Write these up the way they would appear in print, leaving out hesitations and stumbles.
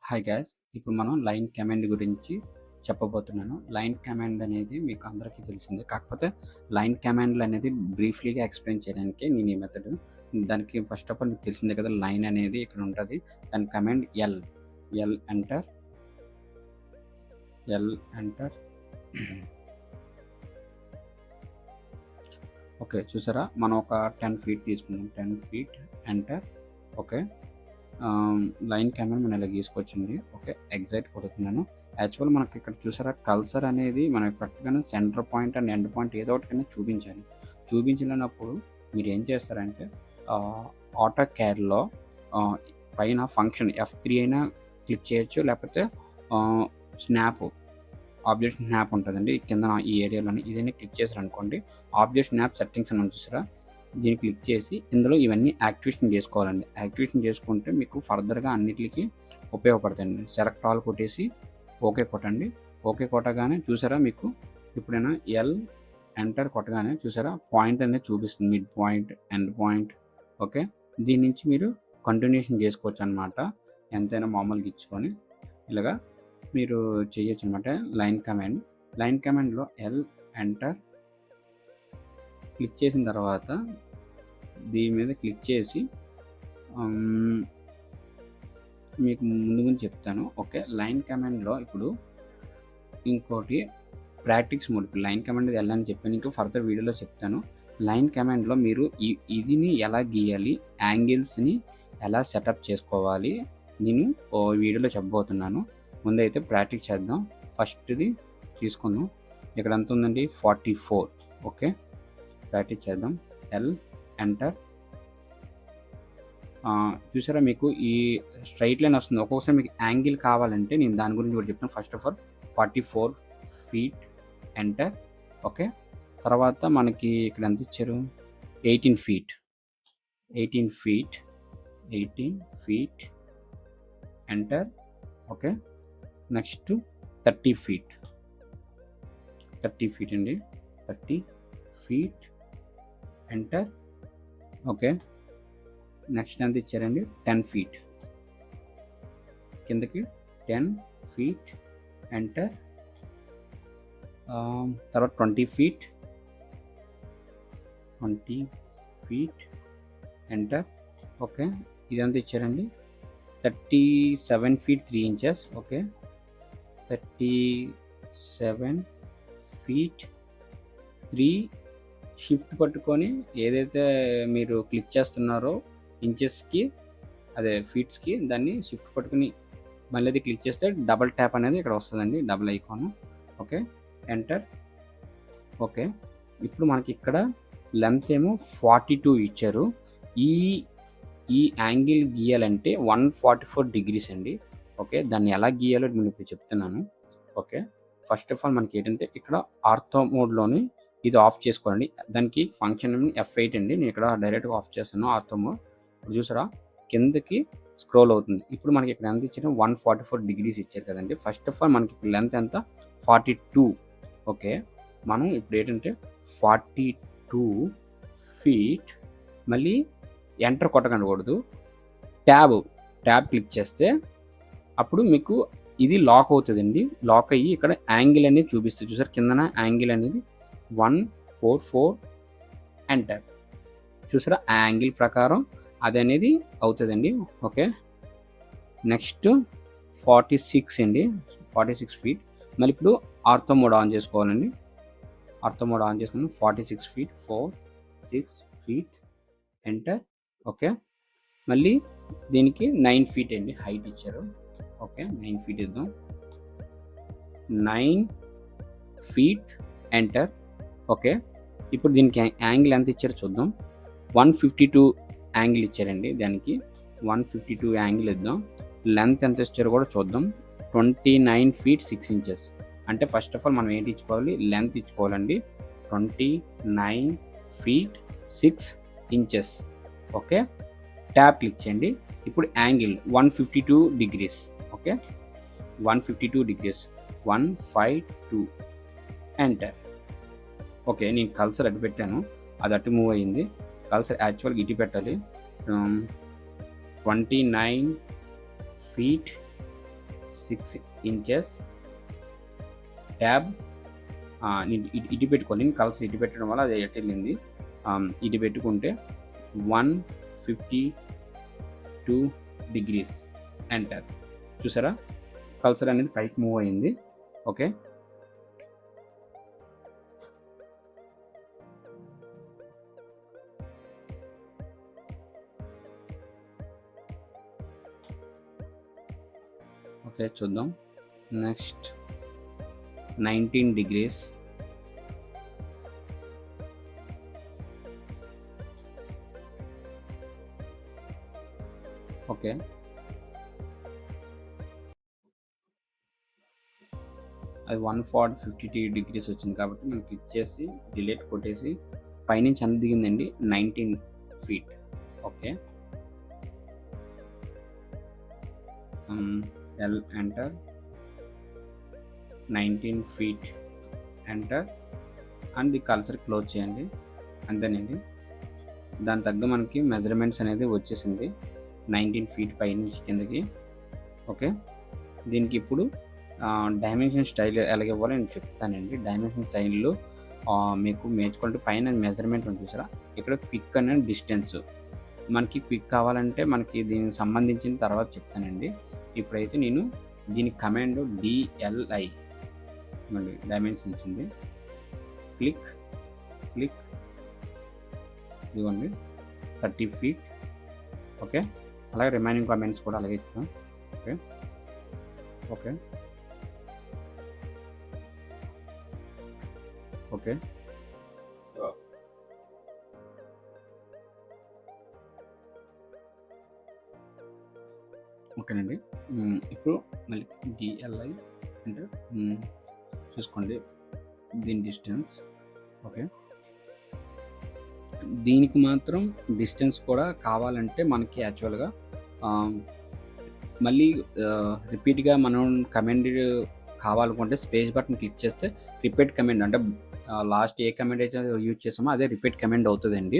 Hi guys, ఇప్పుడు మనం line command గురించి చెప్పబోతున్నాను. లైన్ కమాండ్ అనేది మీకు అందరికీ తెలిసిందే. కాకపోతే లైన్ కమాండ్లు అనేది బ్రీఫ్లీగా ఎక్స్ప్లెయిన్ చేయడానికి నేను ఈ మెథడ్. దానికి ఫస్ట్ ఆఫ్ ఆల్ మీకు తెలిసిందే కదా, లైన్ అనేది ఇక్కడ ఉంటుంది. దాని కమాండ్ ఎల్ ఎంటర్ ఓకే, చూసారా? మనం ఒక 10 ఫీట్ తీసుకుందాం. 10 feet enter. Okay, line command మనం ఇలా గీసుకొచ్చింది. ఓకే, ఎగ్జైట్ కొడుతున్నాను. యాక్చువల్ మనకి ఇక్కడ చూసారా, కల్సర్ అనేది మనకి కరెక్ట్గానే centre point and end point ఏదో ఒకటి చూపించాలి. చూపించలేనప్పుడు మీరు ఏం చేస్తారంటే ఆటో క్యాడ్లో పైన ఫంక్షన్ F3 అయినా క్లిక్ చేయొచ్చు, లేకపోతే ఆబ్జెక్ట్ స్నాప్ ఉంటుందండి కింద ఈ ఏరియాలోని. ఇదైనా క్లిక్ చేశారనుకోండి, ఆబ్జెక్ట్ స్నాప్ సెట్టింగ్స్ అని చూసారా, దీన్ని క్లిక్ చేసి ఇందులో ఇవన్నీ యాక్టివేషన్ చేసుకోవాలండి. యాక్టివేషన్ చేసుకుంటే మీకు ఫర్దర్గా అన్నిటికీ ఉపయోగపడతాయండి. సెలెక్ట్ ఆల్ కొట్టేసి ఓకే కొట్టండి. ఓకే కొట్టగానే చూసారా, మీకు ఎప్పుడైనా ఎంటర్ కొట్టగానే చూసారా పాయింట్ అనేది చూపిస్తుంది, mid point, end point. Okay, దీని నుంచి మీరు కంటిన్యూషన్ చేసుకోవచ్చు అనమాట. ఎంతైనా మామూలుగా ఇచ్చుకొని ఇలాగా మీరు చేయొచ్చు అనమాట. లైన్ కమాండ్లో ఎంటర్ క్లిక్ చేసిన తర్వాత దీని మీద క్లిక్ చేసి మీకు ముందు చెప్తాను. ఓకే, లైన్ కమాండ్లో ఇప్పుడు ఇంకోటి ప్రాక్టీస్ మోడ్. లైన్ కమాండ్ వెళ్ళని చెప్పాను, ఇంకా ఫర్దర్ వీడియోలో చెప్తాను. లైన్ కమాండ్లో మీరు ఇదిని ఎలా గీయాలి, యాంగిల్స్ని ఎలా సెటప్ చేసుకోవాలి నేను వీడియోలో చెప్పబోతున్నాను. ముందైతే ప్రాక్టీస్ చేద్దాం. ఫస్ట్ది తీసుకుందాం. ఇక్కడ ఎంత ఉందండి? 44. ఓకే, ప్రాక్టీస్ చేద్దాం. ఎంటర్. చూసారా, మీకు ఈ స్ట్రైట్ లైన్ వస్తుంది. ఒక్కొక్కసారి మీకు యాంగిల్ కావాలంటే నేను దాని గురించి కూడా చెప్తాను. First of all 44 feet enter. Okay, తర్వాత మనకి ఇక్కడ ఎంత ఇచ్చారు? 18 feet enter. Okay, next 30 feet అండి. 30 ఫీట్ ఎంటర్. ఓకే, నెక్స్ట్ ఎంత ఇచ్చారండి? 10 ఫీట్ కిందకి. 10 ఫీట్ ఎంటర్. తర్వాత 20 ఫీట్ ఎంటర్. ఓకే, ఇదంతా ఇచ్చారండి. 37 feet 3 inches. Okay, 37 feet 3. Shift పట్టుకొని ఏదైతే మీరు క్లిక్ చేస్తున్నారో ఇంచెస్కి, అదే ఫీట్స్కి, దాన్ని షిఫ్ట్ పట్టుకుని మళ్ళీ అది క్లిక్ చేస్తే డబల్ ట్యాప్ అనేది ఇక్కడ వస్తుందండి, double icon. Okay, enter. Okay, ఇప్పుడు మనకి ఇక్కడ లెంత్ ఏమో 42 ఇచ్చారు. ఈ యాంగిల్ గీయాలంటే 144 డిగ్రీస్ అండి. ఓకే, దాన్ని ఎలా గీయాలో నేను ఇప్పుడు చెప్తున్నాను. ఓకే, ఫస్ట్ ఆఫ్ ఆల్ మనకి ఏంటంటే ఇక్కడ ఆర్థో మోడ్లోని ఇది ఆఫ్ చేసుకోండి. దానికి ఫంక్షన్ F8 అండి. నేను ఇక్కడ డైరెక్ట్గా ఆఫ్ చేస్తాను ఆర్థో మోడ్. ఇప్పుడు చూసారా, కిందకి స్క్రోల్ అవుతుంది. ఇప్పుడు మనకి ఇక్కడ ఎంత ఇచ్చారు? 144 డిగ్రీస్ ఇచ్చారు కదండి. ఫస్ట్ ఆఫ్ ఆల్ మనకి లెంత్ ఎంత? 42. ఓకే, మనం ఇప్పుడు ఏంటంటే 42 ఫీట్, మళ్ళీ ఎంటర్ కొట్టకూడదు, ట్యాబ్ క్లిక్ చేస్తే అప్పుడు మీకు ఇది లాక్ అవుతుందండి. లాక్ అయ్యి ఇక్కడ యాంగిల్ అనేది చూపిస్తుంది. చూసారు, కిందన యాంగిల్ అనేది 144 ఎంటర్. చూసారా, ఆ యాంగిల్ ప్రకారం అది అనేది అవుతుందండి. ఓకే, నెక్స్ట్ 46 అండి. 46 ఫీట్. మళ్ళీ ఇప్పుడు ఆర్థో మోడ్ ఆన్ చేసుకోవాలండి. ఆర్థో మోడ్ ఆన్ చేసుకుని 46 ఫీట్ 46 ఫీట్ ఎంటర్. ఓకే, మళ్ళీ దీనికి 9 ఫీట్ అండి హైట్ ఇచ్చారు. ఓకే, 9 ఫీట్ ఇద్దాం. 9 ఫీట్ ఎంటర్. ఓకే, ఇప్పుడు దీనికి యాంగిల్ ఎంత ఇచ్చారో చూద్దాం. 152 యాంగిల్ ఇచ్చారండి. దానికి 152 యాంగిల్ ఇద్దాం. లెంత్ ఎంత ఇచ్చారో కూడా చూద్దాం. 29 ఫీట్ 6 ఇంచెస్. అంటే ఫస్ట్ ఆఫ్ ఆల్ మనం ఏంటి ఇచ్చుకోవాలి? లెంత్ ఇచ్చుకోవాలండి. 29 feet 6 inches. Okay, tab click చేయండి. ఇప్పుడు angle 152 degrees. Okay, 152 degrees 152 enter. Okay, నేను కల్సర్ అడ్డు పెట్టాను, అది అటు మూవ్ అయ్యింది. కల్సర్ యాక్చువల్గా ఇటు పెట్టాలి. 29 feet 6 ఇంచెస్ ట్యాబ్ ఇటు పెట్టుకోవాలి. నేను కలర్స్ ఇటు పెట్టడం వల్ల అది ఎటు వెళ్ళింది. ఇటు పెట్టుకుంటే 152 డిగ్రీస్ ఎంటర్. చూసారా కల్సర్ అనేది పైకి మూవ్ అయింది. ఓకే, ఓకే చూద్దాం. నెక్స్ట్ 19 డిగ్రీస్, ఓకే అది 152 డిగ్రీస్ వచ్చింది కాబట్టి నేను క్లిక్ చేసి డిలీట్ కొట్టేసి పైనుంచి ఎంత దిగిందండి 19 feet. Okay, L enter, 19 feet enter and the cursor close చేయండి. అంతేనండి, దాని తగ్గ మనకి మెజర్మెంట్స్ అనేది వచ్చేసింది 19 ఫీట్ పై నుంచి కిందకి. ఓకే, దీనికి ఇప్పుడు డైమెన్షన్ స్టైల్ ఎలాగ ఇవ్వాలో నేను చెప్తానండి. డైమెన్షన్ స్టైల్లో మీకు నేర్చుకుంటే పైన మెజర్మెంట్ ఉంది చూసారా, ఇక్కడ క్విక్ అనే డిస్టెన్స్ మనకి క్విక్ కావాలంటే మనకి దీనికి సంబంధించిన తర్వాత చెప్తానండి. ఇప్పుడైతే నేను దీని కమాండ్ DLI డైమెన్షన్స్ ఉంది, క్లిక్ క్లిక్ ఇదిగోండి 30 ఫీట్. ఓకే, అలాగే రిమైనింగ్ కమెంట్స్ కూడా అలాగే ఇస్తాం. ఓకే ఓకే ఓకే ఓకేనండి. ఇప్పుడు మళ్ళీ DLI అంటే చూసుకోండి దీని డిస్టెన్స్. ఓకే, దీనికి మాత్రం డిస్టెన్స్ కూడా కావాలంటే మనకి యాక్చువల్గా మళ్ళీ రిపీట్గా మనం కమాండ్ కావాలనుకుంటే స్పేస్ బటన్ క్లిక్ చేస్తే రిపీట్ కమాండ్ అంటే లాస్ట్ ఏ కమాండ్ అయితే యూజ్ చేసామో అదే రిపీట్ కమాండ్ అవుతుందండి.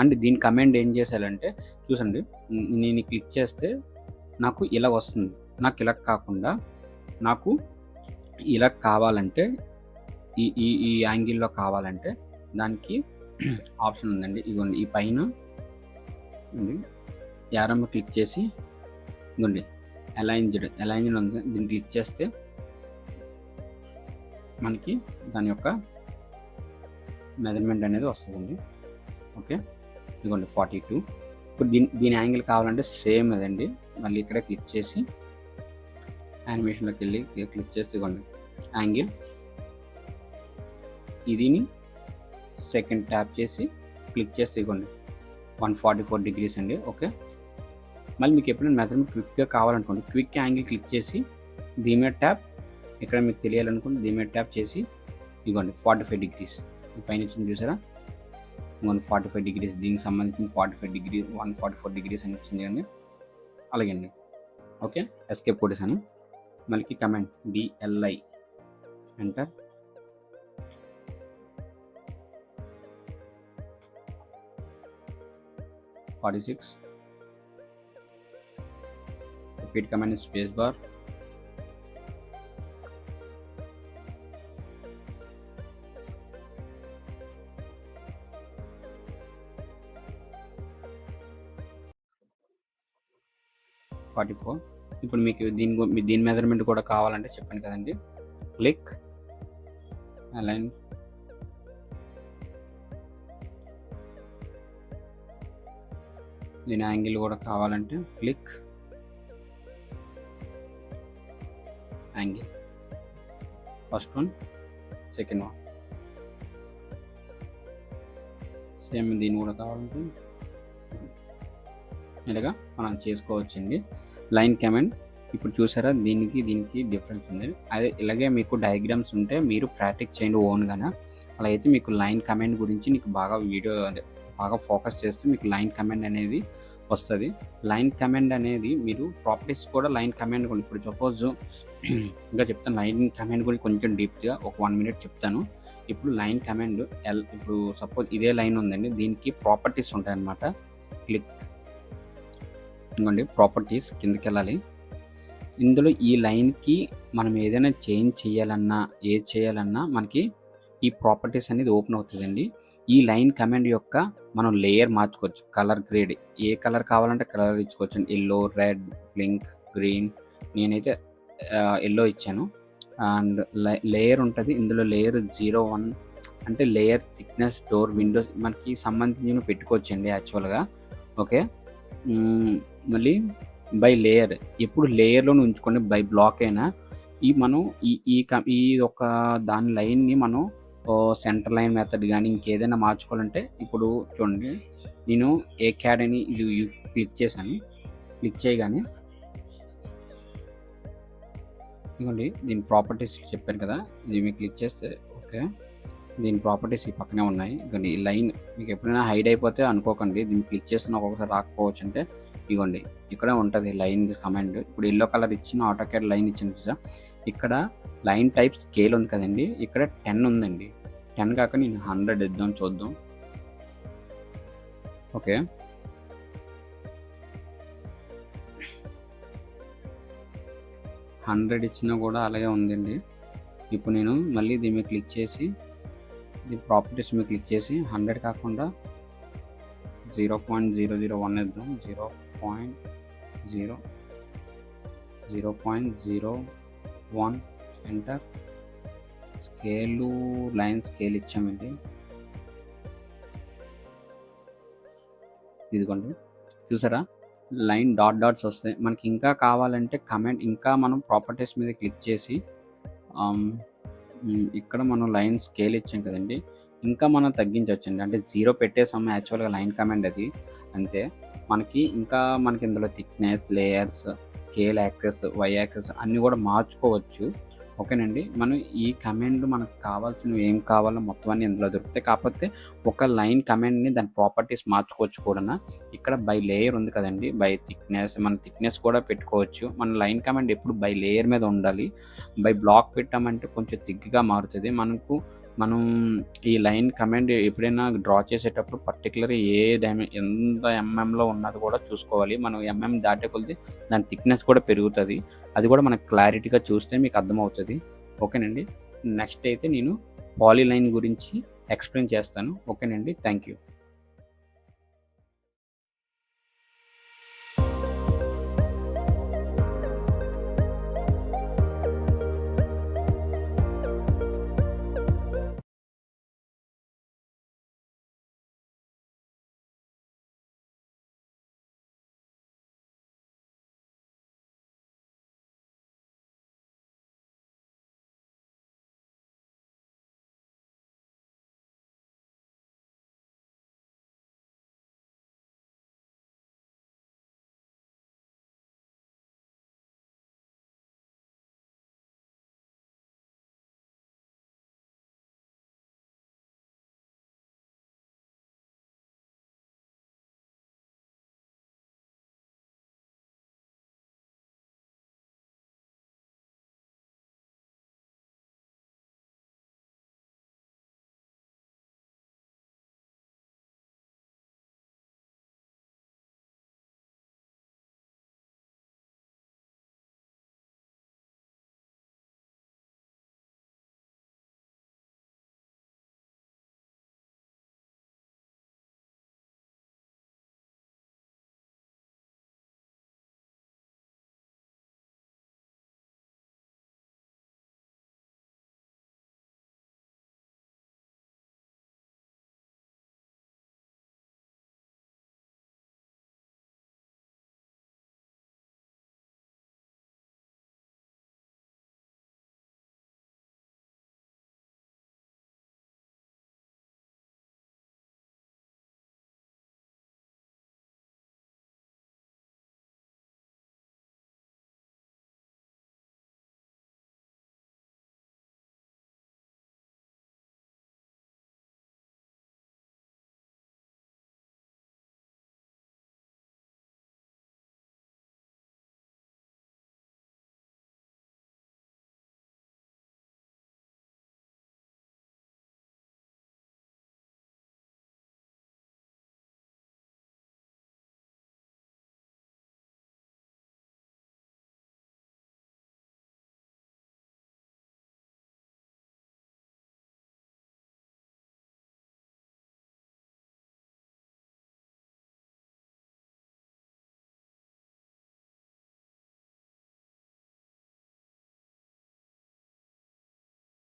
అండ్ దీని కమాండ్ ఏం చేసేయాలంటే చూసండి, నేను క్లిక్ చేస్తే నాకు ఇలా వస్తుంది. నాకు ఇలా కాకుండా నాకు ఇలా కావాలంటే ఈ ఈ ఈ యాంగిల్లో కావాలంటే దానికి ఆప్షన్ ఉందండి. ఇదిగోండి ఈ పైన యారమ్మ క్లిక్ చేసి ఇదిగోండి అలైన్ ఉంది, దీన్ని క్లిక్ చేస్తే మనకి దాని యొక్క మెజర్మెంట్ అనేది వస్తుందండి. ఓకే, ఇదిగోండి 42. ఇప్పుడు దీని యాంగిల్ కావాలంటే సేమ్ అదండి, మళ్ళీ ఇక్కడ క్లిక్ చేసి యానిమేషన్లోకి వెళ్ళి క్లిక్ చేస్తే ఇదిగోండి యాంగిల్, ఇదిని సెకండ్ ట్యాప్ చేసి క్లిక్ చేస్తే ఇదిగోండి 144 డిగ్రీస్ అండి. ఓకే, మళ్ళీ మీకు ఎప్పుడైనా మెజర్మెంట్ క్విక్గా కావాలనుకోండి క్విక్ యాంగిల్ క్లిక్ చేసి దీని ట్యాప్, ఇక్కడ మీకు తెలియాలనుకోండి దీని ట్యాప్ చేసి ఇదిగోండి 45 డిగ్రీస్ పైన వచ్చింది చూసారా, ఇంకొన్ని 45 డిగ్రీస్ దీనికి సంబంధించిన 45 డిగ్రీ 144 డిగ్రీస్ అని వచ్చింది కానీ అలాగే అండి. ఓకే, ఎస్కేప్ కొట్టేసాను. మళ్ళీ command DLI enter, repeat command space bar, ఇప్పుడు మీకు దీని మెజర్మెంట్ కూడా కావాలంటే చెప్పాను కదండి, క్లిక్ అలైన్, దీని యాంగిల్ కూడా కావాలంటే click angle, first one second one same, దీన్ని కూడా కావాలంటే ఇలాగా మనం చేసుకోవచ్చండి. లైన్ కమాండ్ ఇప్పుడు చూసారా, దీనికి డిఫరెన్స్ ఉంది. అదే ఇలాగే మీకు డయాగ్రామ్స్ ఉంటే మీరు ప్రాక్టీస్ చేయండి ఓన్గానే. అలా అయితే మీకు లైన్ కమాండ్ గురించి నీకు బాగా బాగా ఫోకస్ చేస్తే మీకు లైన్ కమాండ్ అనేది వస్తుంది. లైన్ కమాండ్ అనేది మీరు ప్రాపర్టీస్ కూడా లైన్ కమాండ్ కూడా ఇప్పుడు సపోజ్ ఇంకా చెప్తాను లైన్ కమాండ్ గురించి కొంచెం డీప్గా ఒక 1 మినిట్ చెప్తాను. ఇప్పుడు లైన్ కమాండ్ ఇప్పుడు సపోజ్ ఇదే లైన్ ఉందండి, దీనికి ప్రాపర్టీస్ ఉంటాయన్నమాట. క్లిక్ ఇంకోండి ప్రాపర్టీస్ కిందకి వెళ్ళాలి, ఇందులో ఈ లైన్‌కి మనం ఏదైనా చేంజ్ చేయాలన్నా, ఏది చేయాలన్నా మనకి ఈ ప్రాపర్టీస్ అనేది ఓపెన్ అవుతదండి. ఈ లైన్ కమాండ్ యొక్క మనం లేయర్ మార్చుకోవచ్చు. కలర్ గ్రేడ్ ఏ కలర్ కావాలంటే కలర్ ఇచ్చుకోవచ్చండి. యెల్లో, రెడ్, పింక్, గ్రీన్ నేనైతే యెల్లో ఇచ్చాను. అండ్ లేయర్ ఉంటది. ఇందులో లేయర్ 01 అంటే లేయర్ థిక్‌నెస్, డోర్, విండోస్ మనకి సంబంధించినవి పెట్టుకోవచ్చండి యాక్చువల్‌గా. ఓకే. హ్మ్. మళ్ళీ బై లేయర్ ఎప్పుడు లేయర్‌లోనే ఉంచుకోండి. బై బ్లాక్ అయినా మనం ఈ ఈ క ఈ ఒక దాని లైన్‌ని మనం సెంటర్ లైన్ మెథడ్ గాని, ఇంకేదైనా మార్చుకోవాలంటే ఇప్పుడు చూడండి. నేను ఏ క్యాడ్ అని ఇది క్లిక్ చేశాను. క్లిక్ చేయగానే ఇదిగోండి దీని ప్రాపర్టీస్ చెప్పాను కదా! ఇది మీరు క్లిక్ చేస్తే ఓకే. దీని ప్రాపర్టీస్ ఈ పక్కనే ఉన్నాయి. ఇగోండి ఈ లైన్ మీకు ఎప్పుడైనా హైడ్ అయిపోతే అనుకోకండి. దీన్ని క్లిక్ చేసినా ఒక్కొక్కసారి రాకపోవచ్చు అంటే ఇగోండి ఇక్కడే ఉంటది లైన్ కమాండ్. ఇప్పుడు యెల్లో కలర్ ఇచ్చిన ఆటోకాడ్ లైన్ ఇచ్చాను చూసారా? ఇక్కడ లైన్ టైప్ స్కేల్ ఉంది కదండీ! ఇక్కడ 10 ఉందండి. 10 కాక నేను 100 ఇద్దాం చూద్దాం. ఓకే. 100 ఇచ్చినా కూడా అలాగే ఉందండి. ఇప్పుడు నేను మళ్ళీ దీని మీద క్లిక్ చేసి దీని ప్రాపర్టీస్ మీద క్లిక్ చేసి 100 కాకుండా 0.001 ఇద్దాం. 0.01 ఎంటర్. స్కేలు లైన్ స్కేల్ ఇచ్చామండి. ఇదిగోండి చూసారా? లైన్ డాట్స్ వస్తాయి. మనకి ఇంకా కావాలంటే కమాండ్ ఇంకా మనం ప్రాపర్టీస్ మీద క్లిక్ చేసి ఇక్కడ మనం లైన్ స్కేల్ ఇచ్చాం కదండీ! ఇంకా మనం తగ్గించొచ్చండి. అంటే 0 పెట్టేసాం యాక్చువల్‌గా లైన్ కమాండ్ అది. అంతే. మనకి ఇందులో thickness, layers, scale axis, Y axis అన్నీ కూడా మార్చుకోవచ్చు. ఓకేనండి. మనం ఈ కమాండ్ మనకు కావాల్సినవి ఏం కావాలో మొత్తం అన్నీ ఇందులో దొరుకుతాయి. కాకపోతే ఒక లైన్ కమాండ్‌ని దాని ప్రాపర్టీస్ మార్చుకోవచ్చు కూడాన. ఇక్కడ బై లేయర్ ఉంది కదండీ! బై థిక్‌నెస్ మన థిక్‌నెస్ కూడా పెట్టుకోవచ్చు. మన లైన్ కమాండ్ ఎప్పుడు బై లేయర్ మీద ఉండాలి. బై బ్లాక్ పెట్టామంటే కొంచెం థిక్‌గా మారుతది. మనం ఈ లైన్ కమాండ్ ఎప్పుడైనా డ్రా చేసేటప్పుడు పర్టిక్యులర్ ఎంత ఎంఎంలో ఉన్నది కూడా చూసుకోవాలి. మనం ఎంఎం దాటే కొద్దీ దాని థిక్‌నెస్ కూడా పెరుగుతది. అది కూడా మనకు క్లారిటీగా చూస్తే మీకు అర్థమవుతది. ఓకేనండి. నెక్స్ట్ అయితే నేను పాలీలైన్ గురించి ఎక్స్‌ప్లెయిన్ చేస్తాను. ఓకేనండి. Thank you.